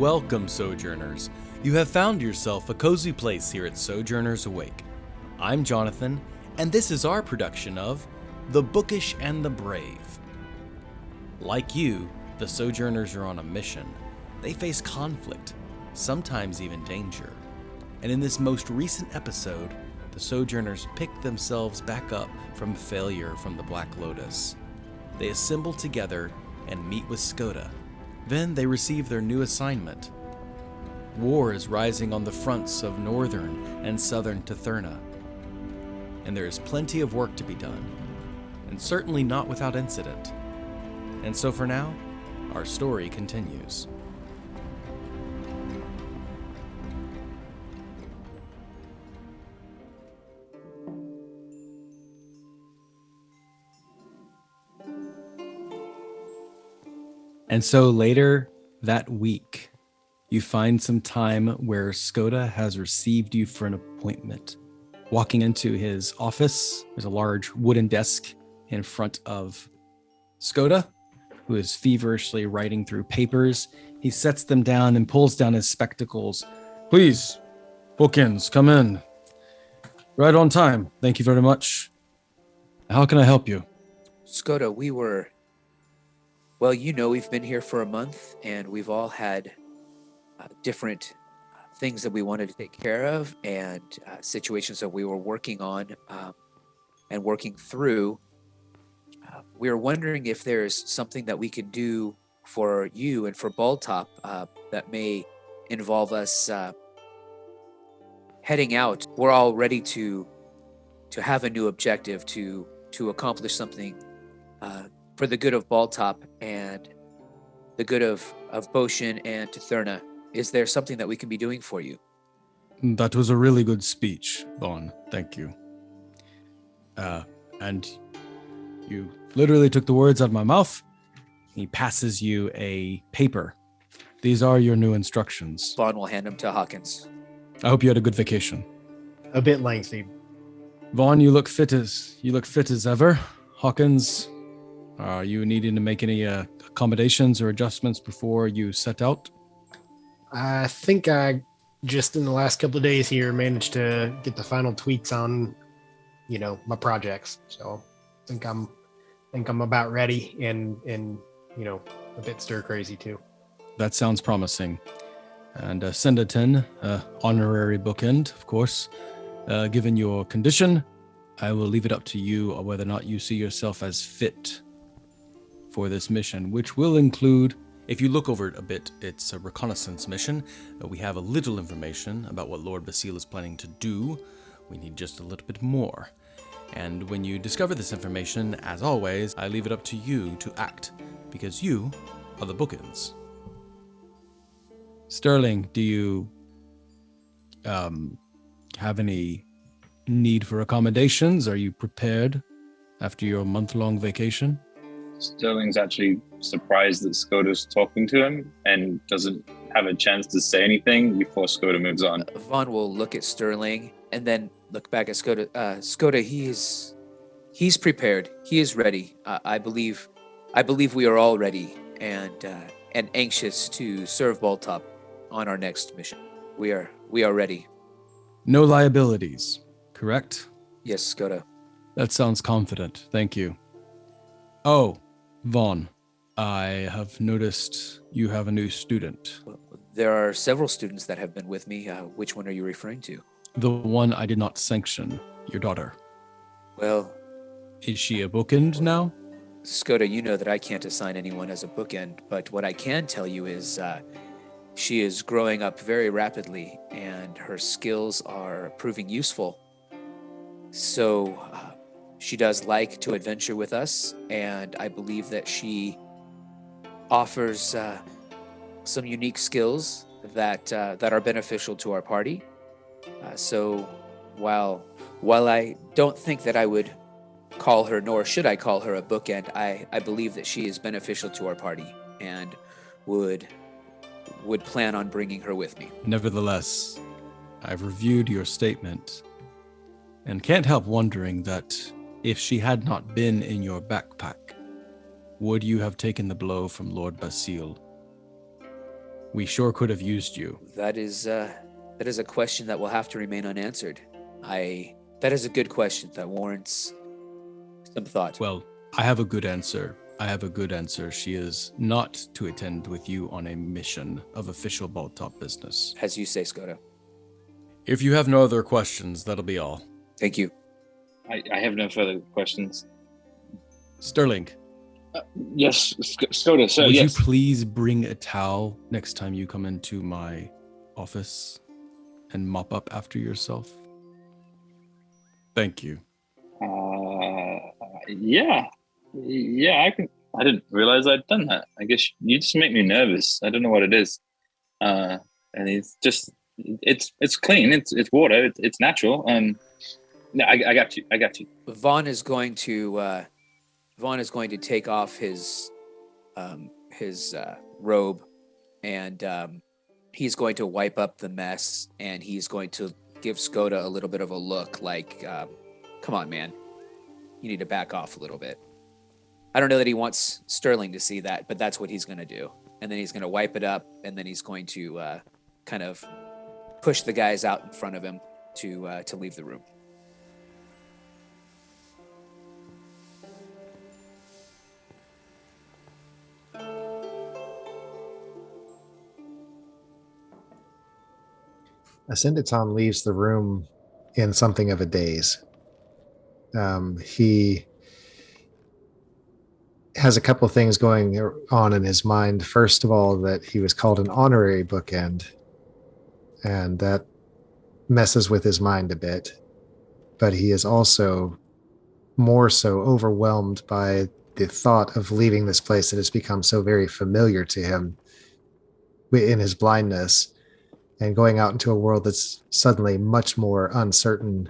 Welcome, Sojourners. You have found yourself a cozy place here at Sojourners Awake. I'm Jonathan, and this is our production of The Bookish and the Brave. Like you, the Sojourners are on a mission. They face conflict, sometimes even danger. And in this most recent episode, the Sojourners pick themselves back up from failure from the Black Lotus. They assemble together and meet with Skoda. Then they receive their new assignment. War is rising on the fronts of northern and southern Tetherna, and there is plenty of work to be done, and certainly not without incident. And so for now, our story continues. And so later that week, you find some time where Skoda has received you for an appointment. Walking into his office, there's a large wooden desk in front of Skoda, who is feverishly writing through papers. He sets them down and pulls down his spectacles. Please, Hawkins, come in. Right on time. Thank you very much. How can I help you? Skoda, we've been here for a month, and we've all had different things that we wanted to take care of, and situations that we were working on and working through. We were wondering if there's something that we could do for you and for Balltop that may involve us heading out. We're all ready to have a new objective, to accomplish something for the good of Balltop and the good of Bochen and Tetherna. Is there something that we can be doing for you? That was a really good speech, Vaughn. Thank you. And you literally took the words out of my mouth. He passes you a paper. These are your new instructions. Vaughn will hand them to Hawkins. I hope you had a good vacation. A bit lengthy. Vaughn, you look fit as ever. Hawkins, are you needing to make any accommodations or adjustments before you set out? I think I just in the last couple of days here managed to get the final tweaks on, my projects. So I think I'm about ready and a bit stir crazy too. That sounds promising. And Asyndeton, honorary bookend, of course. Given your condition, I will leave it up to you whether or not you see yourself as fit for this mission, which will include, if you look over it a bit, it's a reconnaissance mission. We have a little information about what Lord Basile is planning to do. We need just a little bit more. And when you discover this information, as always, I leave it up to you to act, because you are the bookends. Sterling, do you have any need for accommodations? Are you prepared after your month-long vacation? Sterling's actually surprised that Skoda's talking to him and doesn't have a chance to say anything before Skoda moves on. Vaughn will look at Sterling and then look back at Skoda. Skoda, he's prepared. He is ready. I believe we are all ready and anxious to serve Balltop on our next mission. We are ready. No liabilities, correct? Yes, Skoda. That sounds confident. Thank you. Oh, Vaughn, I have noticed you have a new student. Well, there are several students that have been with me. Which one are you referring to? The one I did not sanction, your daughter. Well, is she a bookend now? Skoda, you know that I can't assign anyone as a bookend, but what I can tell you is she is growing up very rapidly and her skills are proving useful. So she does like to adventure with us, and I believe that she offers some unique skills that are beneficial to our party. So while I don't think that I would call her, nor should I call her a bookend, I believe that she is beneficial to our party and would plan on bringing her with me. Nevertheless, I've reviewed your statement and can't help wondering that if she had not been in your backpack, would you have taken the blow from Lord Basile? We sure could have used you. That is a question that will have to remain unanswered. That is a good question that warrants some thought. Well, I have a good answer. She is not to attend with you on a mission of official Baldtop business. As you say, Skoda. If you have no other questions, that'll be all. Thank you. I have no further questions. Sterling, Yes, Skoda, sir, would yes. you please bring a towel next time you come into my office and mop up after yourself? Thank you. Yeah, I can. I didn't realize I'd done that. I guess you just make me nervous. I don't know what it is. And it's just, it's clean. It's water. It's natural. No, I got you. Vaughn is going to take off his robe, and he's going to wipe up the mess, and he's going to give Skoda a little bit of a look like, come on, man, you need to back off a little bit. I don't know that he wants Sterling to see that, but that's what he's going to do. And then he's going to wipe it up, and then he's going to kind of push the guys out in front of him to leave the room. Asyndeton leaves the room in something of a daze. He has a couple of things going on in his mind. First of all, that he was called an honorary bookend, and that messes with his mind a bit. But he is also more so overwhelmed by the thought of leaving this place that has become so very familiar to him in his blindness, and going out into a world that's suddenly much more uncertain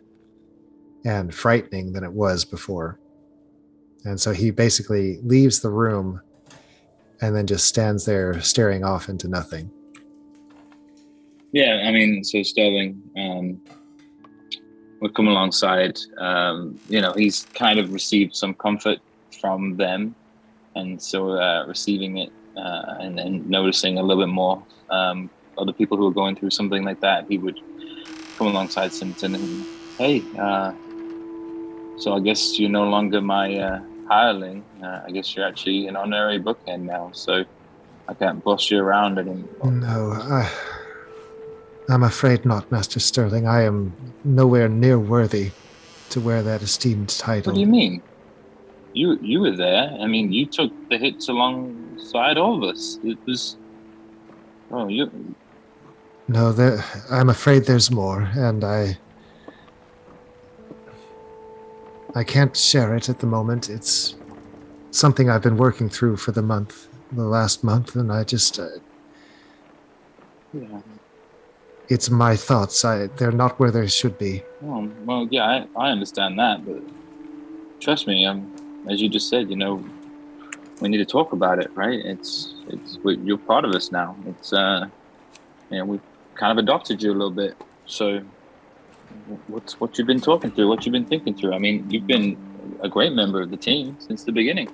and frightening than it was before. And so he basically leaves the room and then just stands there staring off into nothing. Yeah, I mean, so Sterling would come alongside. He's kind of received some comfort from them, and so receiving it and then noticing a little bit more other people who are going through something like that, he would come alongside Simpson and, hey, so I guess you're no longer my hireling. I guess you're actually an honorary bookend now, so I can't boss you around anymore. No, I'm afraid not, Master Sterling. I am nowhere near worthy to wear that esteemed title. What do you mean? You were there. I mean, you took the hits alongside all of us. It was... Oh, you... No, I'm afraid there's more, and I can't share it at the moment. It's something I've been working through for the last month, and I just... Yeah. It's my thoughts. They're not where they should be. Oh, well, yeah, I understand that, but trust me, as you just said, we need to talk about it, right? You're part of us now. It's we've kind of adopted you a little bit. So what you've been talking through, what you've been thinking through. I mean, you've been a great member of the team since the beginning.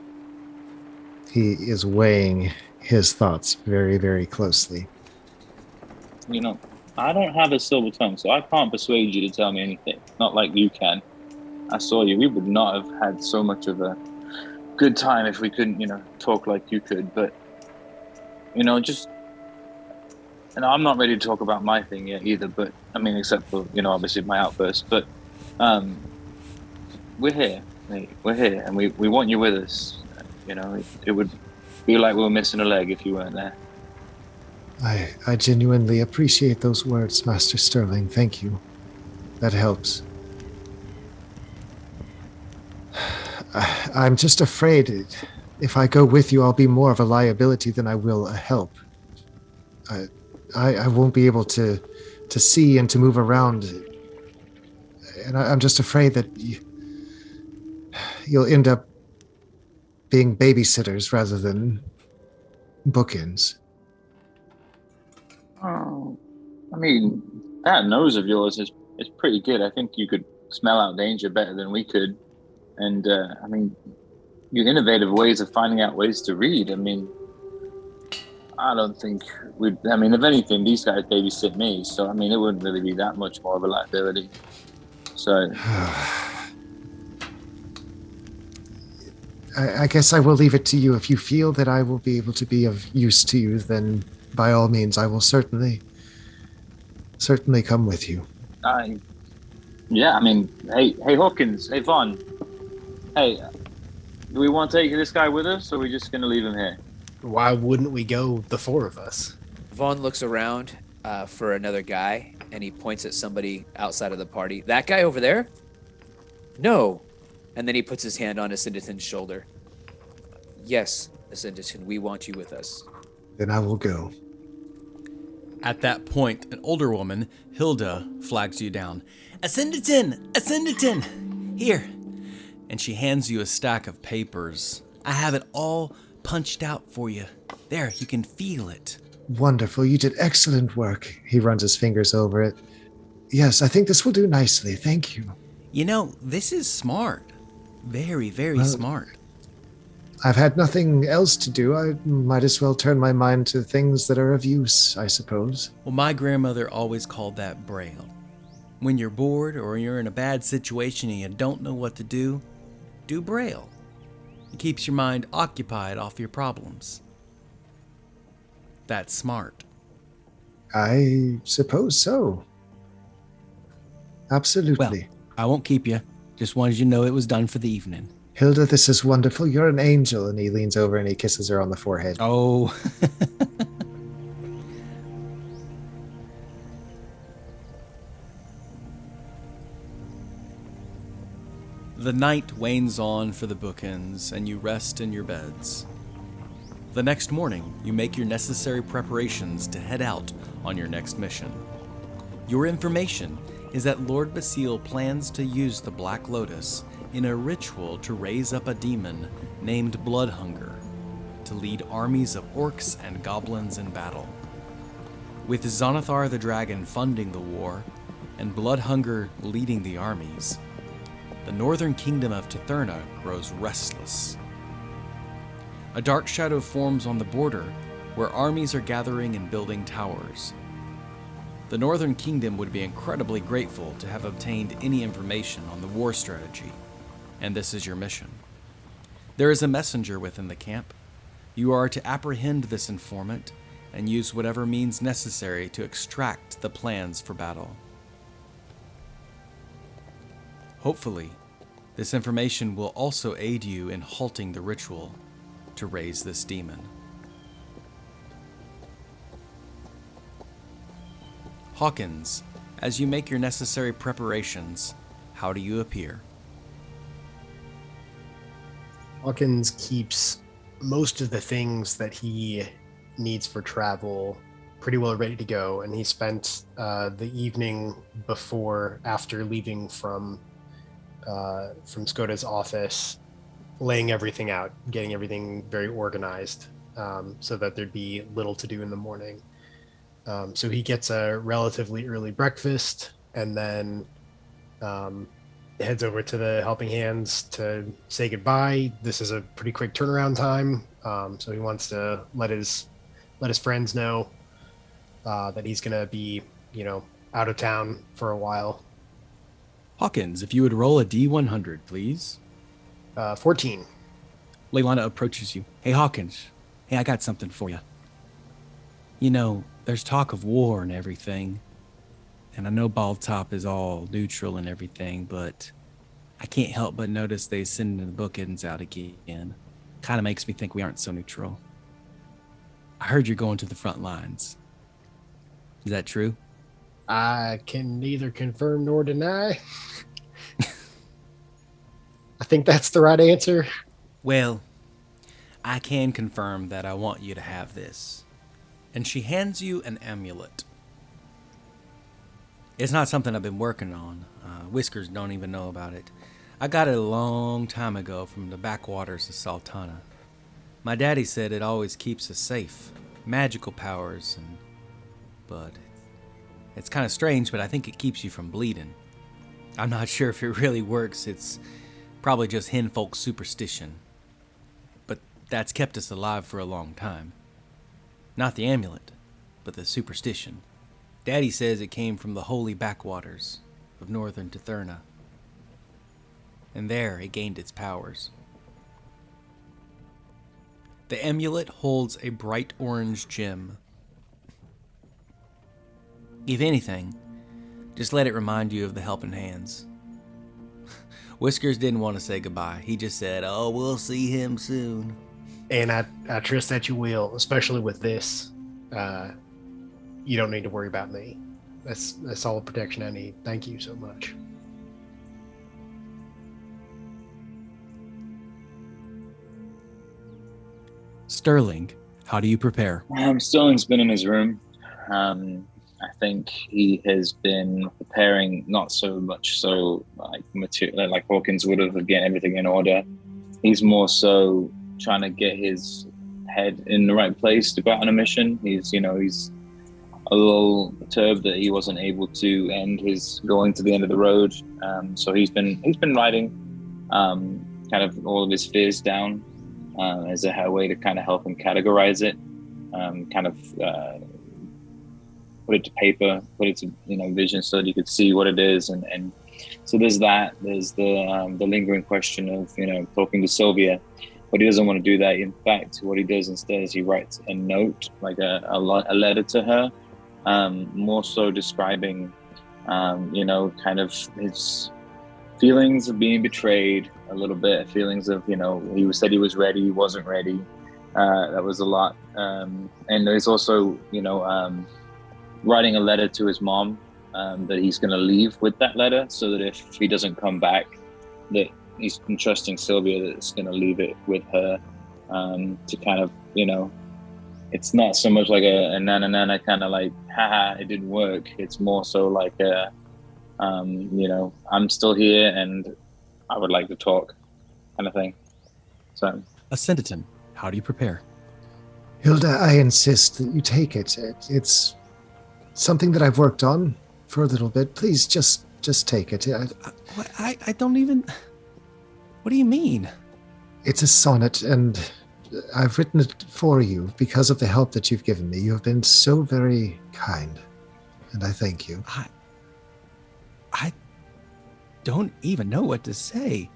He is weighing his thoughts very, very closely. I don't have a silver tongue, so I can't persuade you to tell me anything. Not like you can. I saw you. We would not have had so much of a good time if we couldn't, talk like you could. But, and I'm not ready to talk about my thing yet either, but, I mean, except for, obviously my outburst. But we're here, mate. We're here, and we want you with us. It would feel like we were missing a leg if you weren't there. I genuinely appreciate those words, Master Sterling. Thank you. That helps. I'm just afraid if I go with you, I'll be more of a liability than I will a help. I won't be able to see and to move around. And I'm just afraid that you'll end up being babysitters rather than bookends. Oh, I mean, that nose of yours is pretty good. I think you could smell out danger better than we could. And, I mean, your innovative ways of finding out ways to read. I mean, I don't think we'd. I mean, if anything, these guys babysit me, so I mean, it wouldn't really be that much more of a liability. So, I guess I will leave it to you. If you feel that I will be able to be of use to you, then by all means, I will certainly come with you. yeah. I mean, hey, Hawkins, hey Vaughn, hey, do we want to take this guy with us, or are we just gonna leave him here? Why wouldn't we go, the four of us? Vaughn looks around for another guy, and he points at somebody outside of the party. That guy over there? No. And then he puts his hand on Asyndeton's shoulder. Yes, Asyndeton, we want you with us. Then I will go. At that point, an older woman, Hilda, flags you down. Asyndeton! Asyndeton! Here. And she hands you a stack of papers. I have it all punched out for you. There, you can feel it. Wonderful. You did excellent work. He runs his fingers over it. Yes, I think this will do nicely. Thank you. You know, this is smart. Very, very smart. I've had nothing else to do. I might as well turn my mind to things that are of use, I suppose. Well, my grandmother always called that braille. When you're bored or you're in a bad situation and you don't know what to do braille. It keeps your mind occupied off your problems. That's smart. I suppose so. Absolutely. Well, I won't keep you. Just wanted you to know it was done for the evening. Hilda, this is wonderful. You're an angel. And he leans over and he kisses her on the forehead. Oh. The night wanes on for the Bookends, and you rest in your beds. The next morning, you make your necessary preparations to head out on your next mission. Your information is that Lord Basile plans to use the Black Lotus in a ritual to raise up a demon named Bloodhunger to lead armies of orcs and goblins in battle. With Xanathar the Dragon funding the war and Bloodhunger leading the armies, the northern kingdom of Tetherna grows restless. A dark shadow forms on the border where armies are gathering and building towers. The northern kingdom would be incredibly grateful to have obtained any information on the war strategy, and this is your mission. There is a messenger within the camp. You are to apprehend this informant and use whatever means necessary to extract the plans for battle. Hopefully, this information will also aid you in halting the ritual to raise this demon. Hawkins, as you make your necessary preparations, how do you appear? Hawkins keeps most of the things that he needs for travel pretty well ready to go, and he spent the evening after leaving from Skoda's office, laying everything out, getting everything very organized, so that there'd be little to do in the morning. So he gets a relatively early breakfast, and then heads over to the Helping Hands to say goodbye. This is a pretty quick turnaround time, so he wants to let his friends know that he's gonna be, out of town for a while. Hawkins, if you would roll a D100, please. 14. Leilana approaches you. Hey, Hawkins. Hey, I got something for you. You know, there's talk of war and everything. And I know Bald Top is all neutral and everything, but I can't help but notice they sending the Bookends out again. Kind of makes me think we aren't so neutral. I heard you're going to the front lines. Is that true? I can neither confirm nor deny. I think that's the right answer. Well, I can confirm that I want you to have this. And she hands you an amulet. It's not something I've been working on. Whiskers don't even know about it. I got it a long time ago from the backwaters of Sultana. My daddy said it always keeps us safe. Magical powers, but it's kind of strange, but I think it keeps you from bleeding. I'm not sure if it really works. It's probably just hen folk superstition. But that's kept us alive for a long time. Not the amulet, but the superstition. Daddy says it came from the holy backwaters of northern Tetherna. And there it gained its powers. The amulet holds a bright orange gem. If anything, just let it remind you of the helping hands. Whiskers didn't want to say goodbye. He just said, "Oh, we'll see him soon." And I trust that you will, especially with this. You don't need to worry about me. That's all the protection I need. Thank you so much. Sterling, how do you prepare? Sterling's been in his room. I think he has been preparing, not so much so like material, like Hawkins would have, get everything in order. He's more so trying to get his head in the right place to go out on a mission. He's a little perturbed that he wasn't able to end his going to the end of the road. So he's been writing kind of all of his fears down as a way to kind of help him categorize it, put it to paper, put it to vision so that you could see what it is. And so there's that. There's the lingering question of talking to Sylvia, but he doesn't want to do that. In fact, what he does instead is he writes a note, like a letter to her, more so describing kind of his feelings of being betrayed a little bit, feelings of he said he was ready, he wasn't ready. That was a lot. And there's also writing a letter to his mom that he's going to leave with that letter, so that if he doesn't come back, that he's entrusting Sylvia that it's going to leave it with her to kind of it's not so much like a na kind of like haha it didn't work. It's more so like a I'm still here and I would like to talk kind of thing. So Asyndeton, how do you prepare? Hilda, I insist that you take it. It's something that I've worked on for a little bit. Please just take it. I don't even... What do you mean? It's a sonnet, and I've written it for you because of the help that you've given me. You have been so very kind, and I thank you. I don't even know what to say.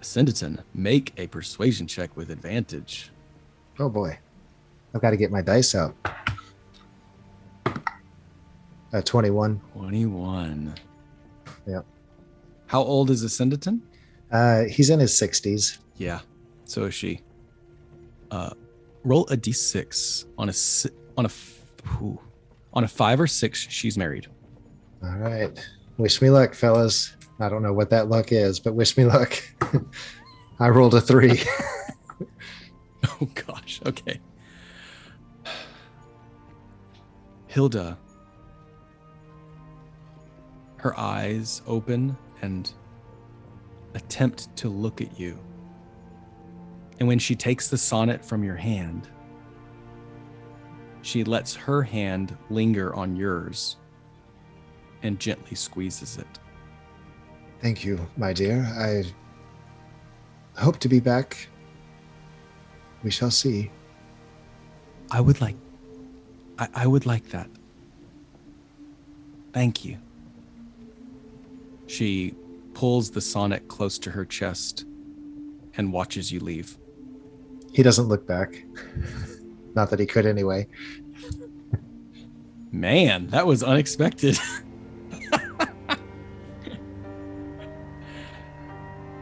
Asyndeton, make a persuasion check with advantage. Oh boy. I've got to get my dice out. 21. 21. Yep. How old is Asyndeton? He's in his 60s. Yeah, so is she. Roll a d6 on a 5 or 6. She's married. All right. Wish me luck, fellas. I don't know what that luck is, but wish me luck. I rolled a 3. Oh gosh. Okay. Hilda, her eyes open and attempt to look at you. And when she takes the sonnet from your hand, she lets her hand linger on yours and gently squeezes it. Thank you, my dear. I hope to be back. We shall see. I would like that. Thank you. She pulls the sonnet close to her chest and watches you leave. He doesn't look back. Not that he could anyway. Man, that was unexpected.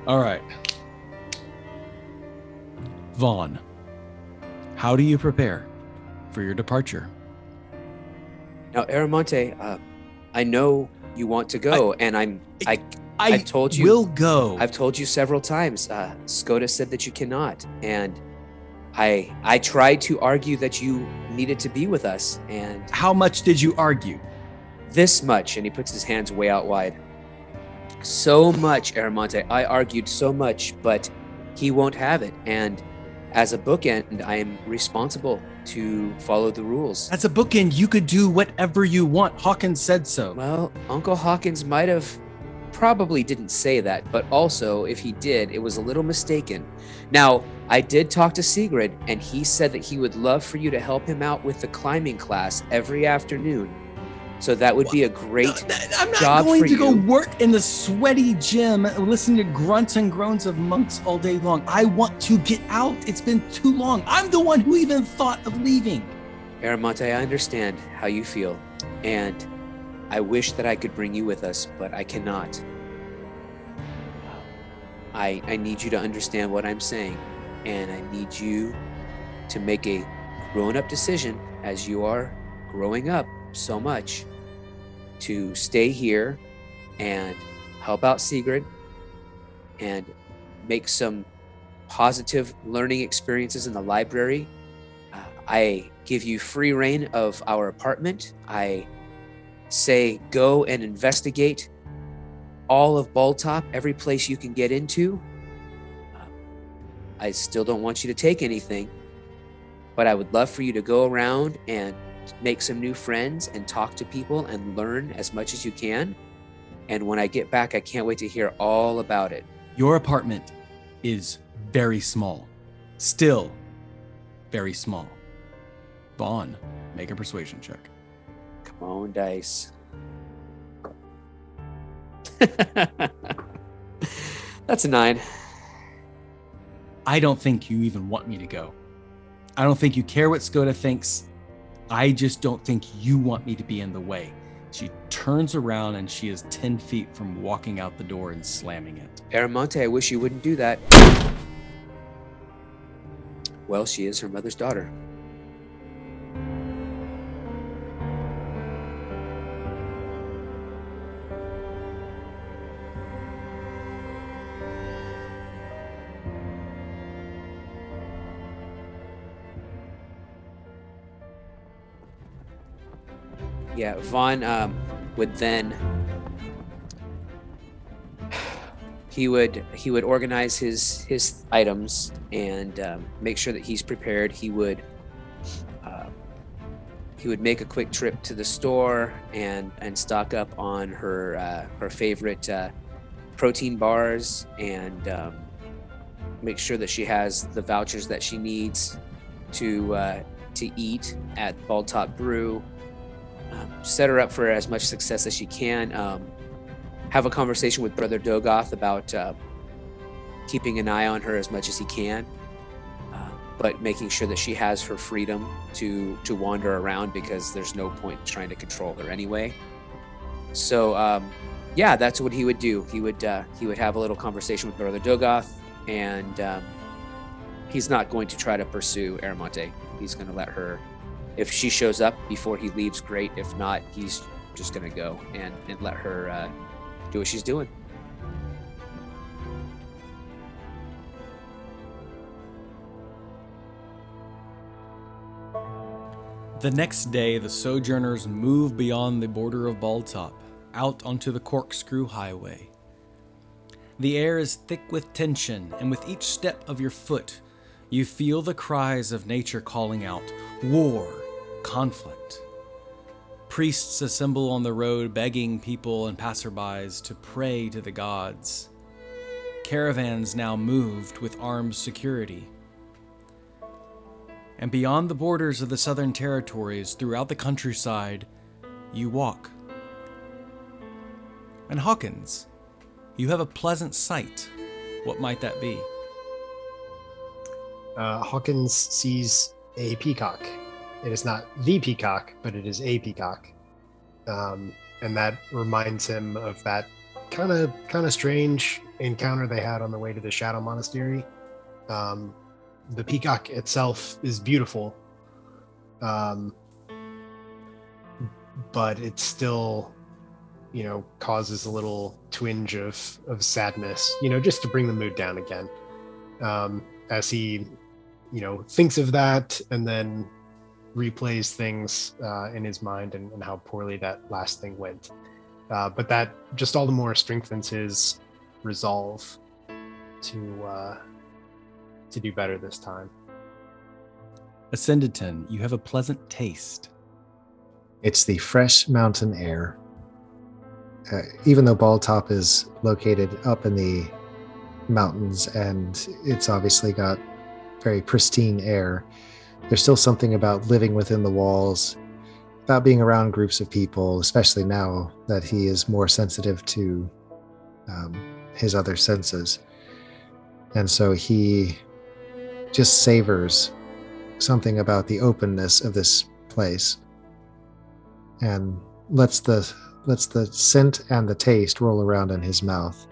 All right. Vaughn, how do you prepare for your departure? Now, Aramonte, I know you want to go, and I've told you. Will go. I've told you several times. Skoda said that you cannot, and I tried to argue that you needed to be with us. And how much did you argue? This much, and he puts his hands way out wide. So much, Aramonte. I argued so much, but he won't have it. And as a bookend, I am responsible to follow the rules. As a bookend, you could do whatever you want. Hawkins said so. Well, Uncle Hawkins might have probably didn't say that, but also if he did, it was a little mistaken. Now, I did talk to Sigrid, and he said that he would love for you to help him out with the climbing class every afternoon. So that would be a great I'm not job going for to go you. work in the sweaty gym listening to grunts and groans of monks all day long. I want to get out. It's been too long. I'm the one who even thought of leaving. Aramonte, I understand how you feel, and I wish that I could bring you with us, but I cannot. I need you to understand what I'm saying, and I need you to make a grown-up decision, as you are growing up so much, to stay here and help out Sigrid and make some positive learning experiences in the library. I give you free reign of our apartment. I say go and investigate all of Balltop, every place you can get into. I still don't want you to take anything, but I would love for you to go around and make some new friends and talk to people and learn as much as you can. And when I get back, I can't wait to hear all about it. Your apartment is very small. Still very small. Vaughn, make a persuasion check. Come on, dice. That's a 9. I don't think you even want me to go. I don't think you care what Skoda thinks. I just don't think you want me to be in the way. She turns around and she is 10 feet from walking out the door and slamming it. Aramonte, I wish you wouldn't do that. Well, she is her mother's daughter. Yeah, Vaughn would then he would organize his items and make sure that he's prepared. He would make a quick trip to the store and stock up on her favorite protein bars and make sure that she has the vouchers that she needs to eat at Balltop Brew. Set her up for as much success as she can. Have a conversation with Brother Dogoth about keeping an eye on her as much as he can, but making sure that she has her freedom to wander around, because there's no point in trying to control her anyway. So yeah, that's what he would do. He would have a little conversation with Brother Dogoth, and he's not going to try to pursue Aramonte. He's going to let her. If she shows up before he leaves, great. If not, he's just going to go and let her do what she's doing. The next day, the Sojourners move beyond the border of Balltop, out onto the Corkscrew Highway. The air is thick with tension, and with each step of your foot, you feel the cries of nature calling out, war, conflict. Priests assemble on the road, begging people and passerbys to pray to the gods. Caravans now moved with armed security. And beyond the borders of the southern territories, throughout the countryside, you walk. And Hawkins, you have a pleasant sight. What might that be? Hawkins sees a peacock. It is not the peacock, but it is a peacock. And that reminds him of that kind of strange encounter they had on the way to the Shadow Monastery. The peacock itself is beautiful, but it still, causes a little twinge of sadness, just to bring the mood down again. As he, thinks of that and then replays things in his mind and how poorly that last thing went. But that just all the more strengthens his resolve to do better this time. Asyndeton, you have a pleasant taste. It's the fresh mountain air even though Balltop is located up in the mountains and it's obviously got very pristine air, there's still something about living within the walls, about being around groups of people, especially now that he is more sensitive to his other senses. And so he just savors something about the openness of this place and lets the scent and the taste roll around in his mouth.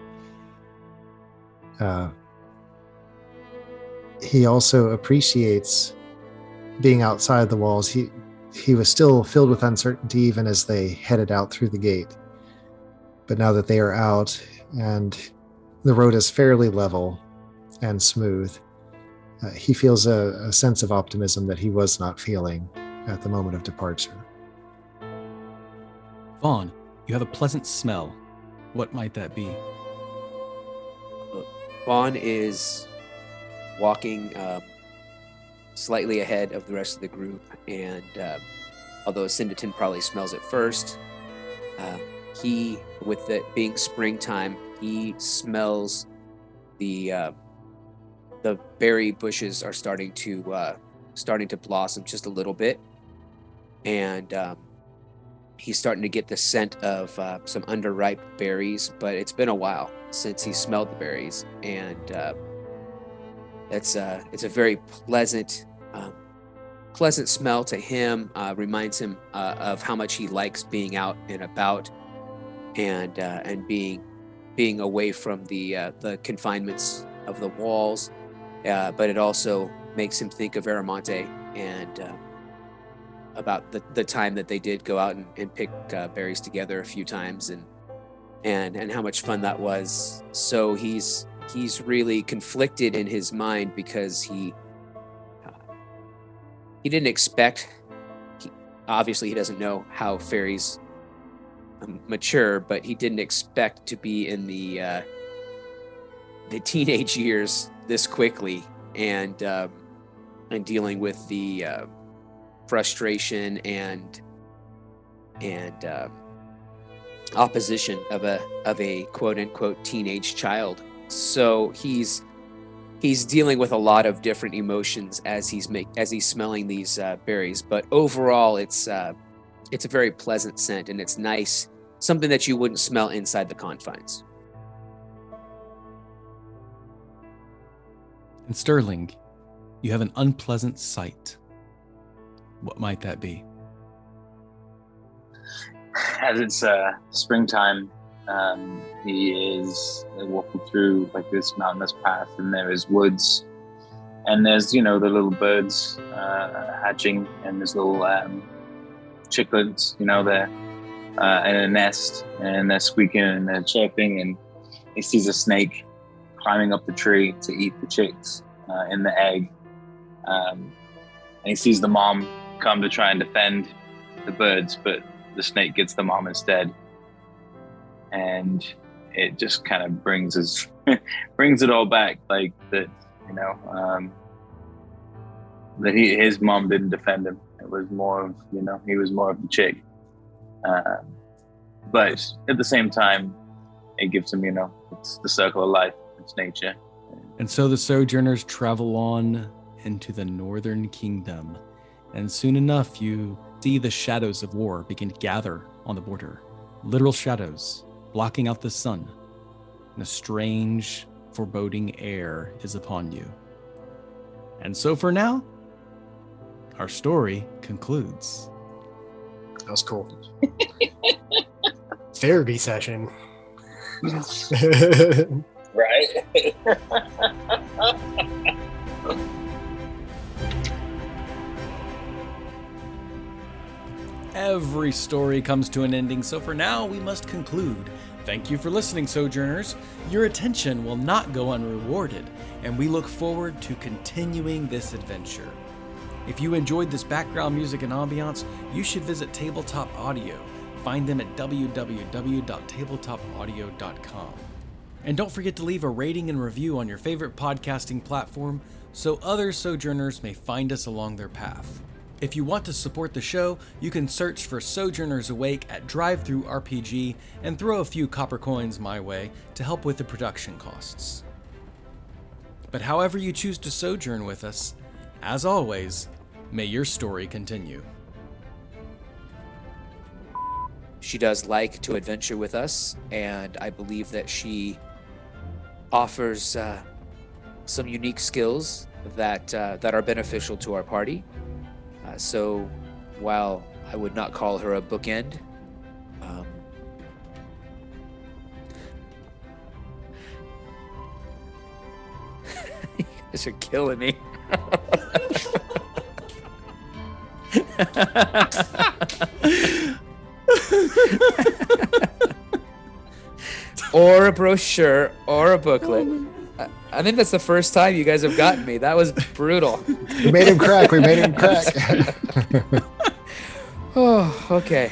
He also appreciates being outside the walls. He was still filled with uncertainty even as they headed out through the gate. But now that they are out and the road is fairly level and smooth, he feels a sense of optimism that he was not feeling at the moment of departure. Vaughn, you have a pleasant smell. What might that be? Vaughn is walking slightly ahead of the rest of the group, and although Asyndeton probably smells it first, he, with it being springtime, he smells the berry bushes are starting to blossom just a little bit, and he's starting to get the scent of some underripe berries. But it's been a while since he smelled the berries, and it's a very pleasant smell to him. Reminds him of how much he likes being out and about, and being away from the confinements of the walls. But it also makes him think of Aramonte and about the time that they did go out and pick berries together a few times, and how much fun that was. So he's really conflicted in his mind because he didn't expect. Obviously, he doesn't know how fairies mature, but he didn't expect to be in the teenage years this quickly, and dealing with the frustration and opposition of a quote unquote teenage child. So he's dealing with a lot of different emotions as he's smelling these berries. But overall, it's a very pleasant scent, and it's nice, something that you wouldn't smell inside the confines. And Sterling, you have an unpleasant sight. What might that be? As it's springtime, he is walking through like this mountainous path, and there is woods, and there's the little birds hatching, and there's little chicklets, there in a nest, and they're squeaking and they're chirping, and he sees a snake climbing up the tree to eat the chicks in the egg, and he sees the mom come to try and defend the birds, but the snake gets the mom instead, and it just kind of brings it all back, like that, that his mom didn't defend him. It was more of, he was more of the chick, but at the same time, it gives him, it's the circle of life, it's nature. And so the Sojourners travel on into the Northern Kingdom, and soon enough you see the shadows of war begin to gather on the border. Literal shadows blocking out the sun, and a strange, foreboding air is upon you. And so for now, our story concludes. That was cool. Therapy session. Right? Every story comes to an ending, so for now we must conclude. Thank you for listening, Sojourners. Your attention will not go unrewarded, and we look forward to continuing this adventure. If you enjoyed this background music and ambiance, you should visit Tabletop Audio. Find them at www.tabletopaudio.com. And don't forget to leave a rating and review on your favorite podcasting platform so other Sojourners may find us along their path. If you want to support the show, you can search for Sojourners Awake at Drive-Thru RPG and throw a few copper coins my way to help with the production costs. But however you choose to sojourn with us, as always, may your story continue. She does like to adventure with us, and I believe that she offers some unique skills that are beneficial to our party. So while I would not call her a bookend, you guys are killing me. Or a brochure or a booklet. I think that's the first time you guys have gotten me. That was brutal. We made him crack. Oh, okay.